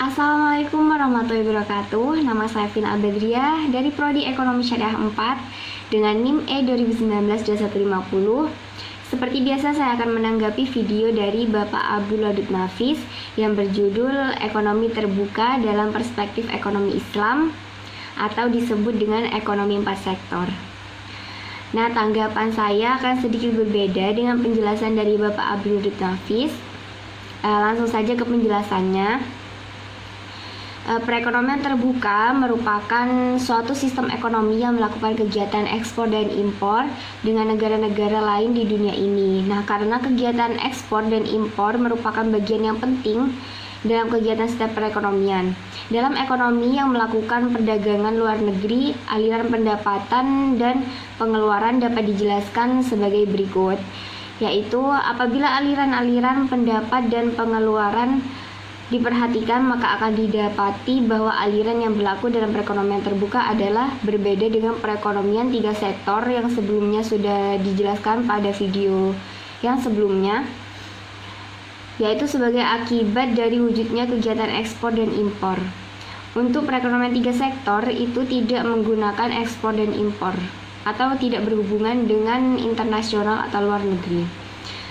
Assalamualaikum warahmatullahi wabarakatuh. Nama saya Vina Albadriah dari Prodi Ekonomi Syariah 4 dengan NIM E 2019-2150. Seperti biasa, saya akan menanggapi video dari Bapak Abdul Wadud Nafis yang berjudul Ekonomi Terbuka dalam Perspektif Ekonomi Islam atau disebut dengan Ekonomi 4 Sektor. Nah, tanggapan saya akan sedikit berbeda dengan penjelasan dari Bapak Abdul Wadud Nafis. Langsung saja ke penjelasannya. Perekonomian terbuka merupakan suatu sistem ekonomi yang melakukan kegiatan ekspor dan impor dengan negara-negara lain di dunia ini. Nah, karena kegiatan ekspor dan impor merupakan bagian yang penting dalam kegiatan setiap perekonomian. Dalam ekonomi yang melakukan perdagangan luar negeri, aliran pendapatan dan pengeluaran dapat dijelaskan sebagai berikut, yaitu apabila aliran-aliran pendapat dan pengeluaran diperhatikan, maka akan didapati bahwa aliran yang berlaku dalam perekonomian terbuka adalah berbeda dengan perekonomian 3 sektor yang sebelumnya sudah dijelaskan pada video yang sebelumnya, yaitu sebagai akibat dari wujudnya kegiatan ekspor dan impor. Untuk perekonomian 3 sektor itu tidak menggunakan ekspor dan impor atau tidak berhubungan dengan internasional atau luar negeri.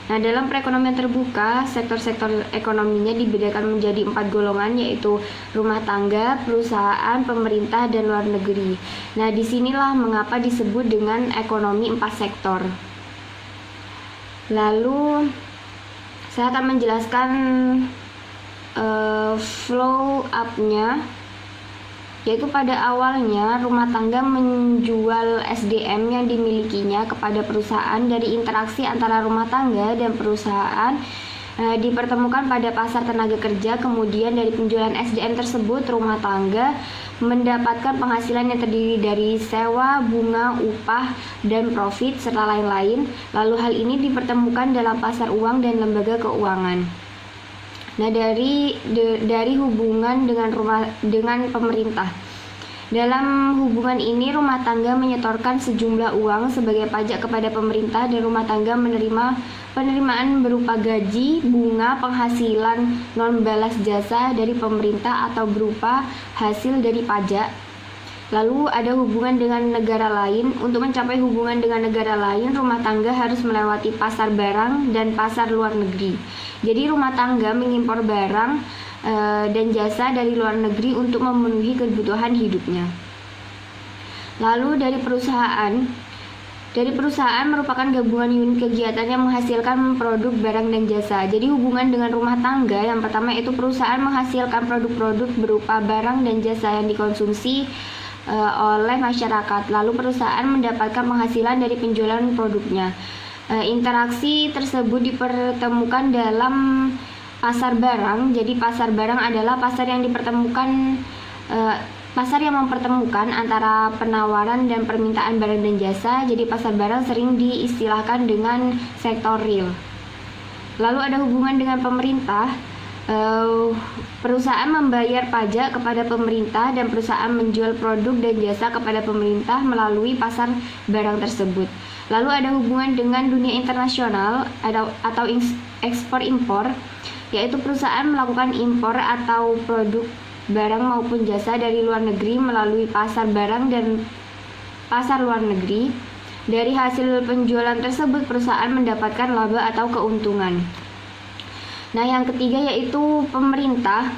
Nah, dalam perekonomian terbuka, sektor-sektor ekonominya dibedakan menjadi 4 golongan, yaitu rumah tangga, perusahaan, pemerintah, dan luar negeri. Nah, disinilah mengapa disebut dengan ekonomi 4 sektor. Lalu, saya akan menjelaskan flow up-nya, yaitu pada awalnya rumah tangga menjual SDM yang dimilikinya kepada perusahaan. Dari interaksi antara rumah tangga dan perusahaan dipertemukan pada pasar tenaga kerja. Kemudian dari penjualan SDM tersebut, rumah tangga mendapatkan penghasilan yang terdiri dari sewa, bunga, upah, dan profit, serta lain-lain. Lalu hal ini dipertemukan dalam pasar uang dan lembaga keuangan. Nah, dari hubungan dengan pemerintah. Dalam hubungan ini, rumah tangga menyetorkan sejumlah uang sebagai pajak kepada pemerintah, dan rumah tangga menerima penerimaan berupa gaji, bunga, penghasilan non balas jasa dari pemerintah atau berupa hasil dari pajak. Lalu ada hubungan dengan negara lain. Untuk mencapai hubungan dengan negara lain, rumah tangga harus melewati pasar barang dan pasar luar negeri. Jadi rumah tangga mengimpor barang dan jasa dari luar negeri untuk memenuhi kebutuhan hidupnya. Lalu dari perusahaan merupakan gabungan unit kegiatan yang menghasilkan produk, barang, dan jasa. Jadi hubungan dengan rumah tangga yang pertama itu perusahaan menghasilkan produk-produk berupa barang dan jasa yang dikonsumsi oleh masyarakat. Lalu perusahaan mendapatkan penghasilan dari penjualan produknya. Interaksi tersebut dipertemukan dalam pasar barang. Jadi pasar barang adalah pasar yang mempertemukan antara penawaran dan permintaan barang dan jasa. Jadi pasar barang sering diistilahkan dengan sektor real. Lalu ada hubungan dengan pemerintah. Perusahaan membayar pajak kepada pemerintah dan perusahaan menjual produk dan jasa kepada pemerintah melalui pasar barang tersebut. Lalu ada hubungan dengan dunia internasional atau ekspor impor, yaitu perusahaan melakukan impor atau produk, barang maupun jasa dari luar negeri melalui pasar barang dan pasar luar negeri. Dari hasil penjualan tersebut, perusahaan mendapatkan laba atau keuntungan. Nah, yang ketiga yaitu pemerintah.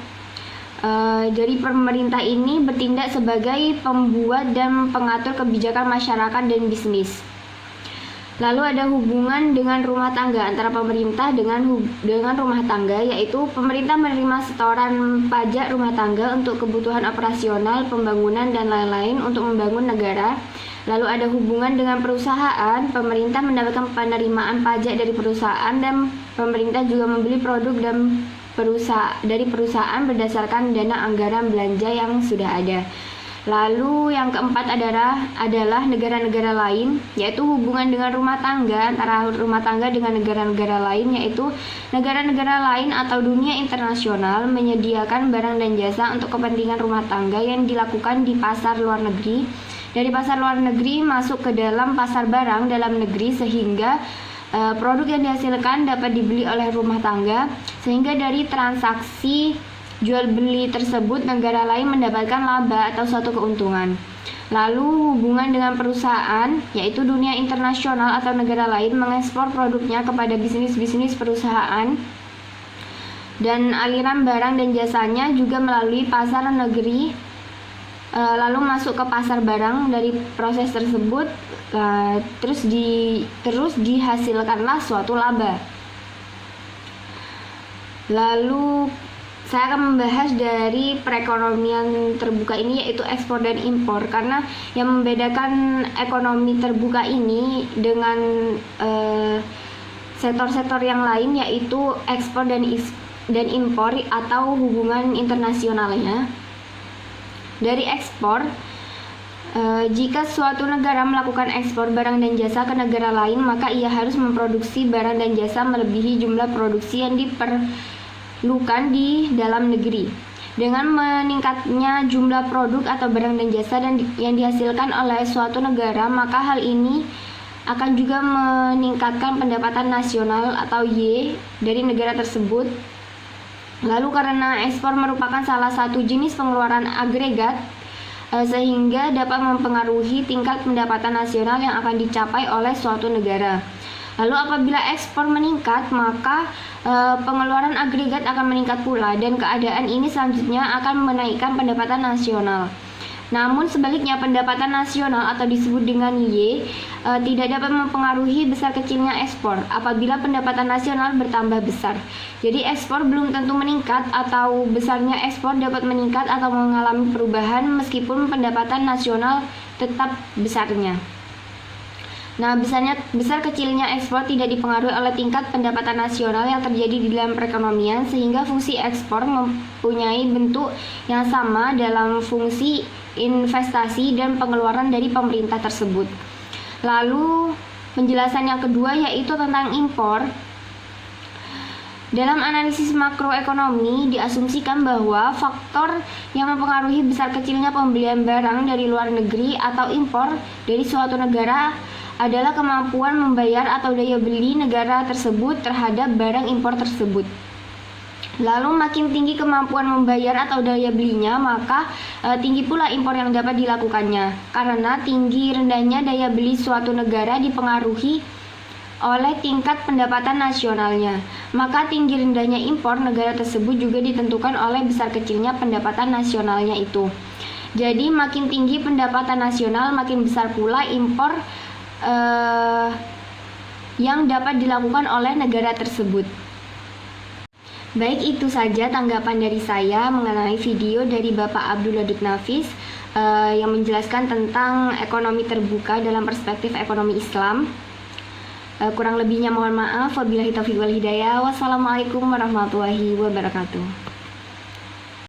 Jadi pemerintah ini bertindak sebagai pembuat dan pengatur kebijakan masyarakat dan bisnis. Lalu ada hubungan dengan rumah tangga, antara pemerintah dengan rumah tangga, yaitu pemerintah menerima setoran pajak rumah tangga untuk kebutuhan operasional, pembangunan, dan lain-lain untuk membangun negara. Lalu ada hubungan dengan perusahaan. Pemerintah mendapatkan penerimaan pajak dari perusahaan, dan pemerintah juga membeli produk dari perusahaan berdasarkan dana anggaran belanja yang sudah ada. Lalu yang keempat adalah negara-negara lain, yaitu hubungan dengan rumah tangga, antara rumah tangga dengan negara-negara lain, yaitu negara-negara lain atau dunia internasional menyediakan barang dan jasa untuk kepentingan rumah tangga yang dilakukan di pasar luar negeri. Dari pasar luar negeri masuk ke dalam pasar barang dalam negeri, sehingga produk yang dihasilkan dapat dibeli oleh rumah tangga, sehingga dari transaksi jual beli tersebut negara lain mendapatkan laba atau suatu keuntungan. Lalu hubungan dengan perusahaan, yaitu dunia internasional atau negara lain mengekspor produknya kepada bisnis-bisnis perusahaan, dan aliran barang dan jasanya juga melalui pasar negeri, lalu masuk ke pasar barang. Dari proses tersebut terus dihasilkanlah suatu laba. Lalu saya akan membahas dari perekonomian terbuka ini, yaitu ekspor dan impor, karena yang membedakan ekonomi terbuka ini dengan sektor-sektor yang lain yaitu ekspor dan impor atau hubungan internasionalnya. Dari ekspor, jika suatu negara melakukan ekspor barang dan jasa ke negara lain, maka ia harus memproduksi barang dan jasa melebihi jumlah produksi yang diperlukan di dalam negeri. Dengan meningkatnya jumlah produk atau barang dan jasa yang dihasilkan oleh suatu negara, maka hal ini akan juga meningkatkan pendapatan nasional atau Y dari negara tersebut. Lalu karena ekspor merupakan salah satu jenis pengeluaran agregat, sehingga dapat mempengaruhi tingkat pendapatan nasional yang akan dicapai oleh suatu negara. Lalu apabila ekspor meningkat, maka pengeluaran agregat akan meningkat pula, dan keadaan ini selanjutnya akan menaikkan pendapatan nasional. Namun sebaliknya, pendapatan nasional atau disebut dengan Y tidak dapat mempengaruhi besar kecilnya ekspor apabila pendapatan nasional bertambah besar. Jadi ekspor belum tentu meningkat, atau besarnya ekspor dapat meningkat atau mengalami perubahan meskipun pendapatan nasional tetap besarnya. Nah, besar kecilnya ekspor tidak dipengaruhi oleh tingkat pendapatan nasional yang terjadi di dalam perekonomian, sehingga fungsi ekspor mempunyai bentuk yang sama dalam fungsi investasi dan pengeluaran dari pemerintah tersebut. Lalu penjelasan yang kedua yaitu tentang impor. Dalam analisis makroekonomi diasumsikan bahwa faktor yang mempengaruhi besar kecilnya pembelian barang dari luar negeri atau impor dari suatu negara adalah kemampuan membayar atau daya beli negara tersebut terhadap barang impor tersebut. Lalu makin tinggi kemampuan membayar atau daya belinya, maka tinggi pula impor yang dapat dilakukannya. Karena tinggi rendahnya daya beli suatu negara dipengaruhi oleh tingkat pendapatan nasionalnya, maka tinggi rendahnya impor negara tersebut juga ditentukan oleh besar kecilnya pendapatan nasionalnya itu. Jadi makin tinggi pendapatan nasional, makin besar pula impor yang dapat dilakukan oleh negara tersebut. Baik, itu saja tanggapan dari saya mengenai video dari Bapak Abdul Wadud Nafis yang menjelaskan tentang ekonomi terbuka dalam perspektif ekonomi Islam. Kurang lebihnya mohon maaf. Wabillahi taufiq wal hidayah. Wassalamualaikum warahmatullahi wabarakatuh.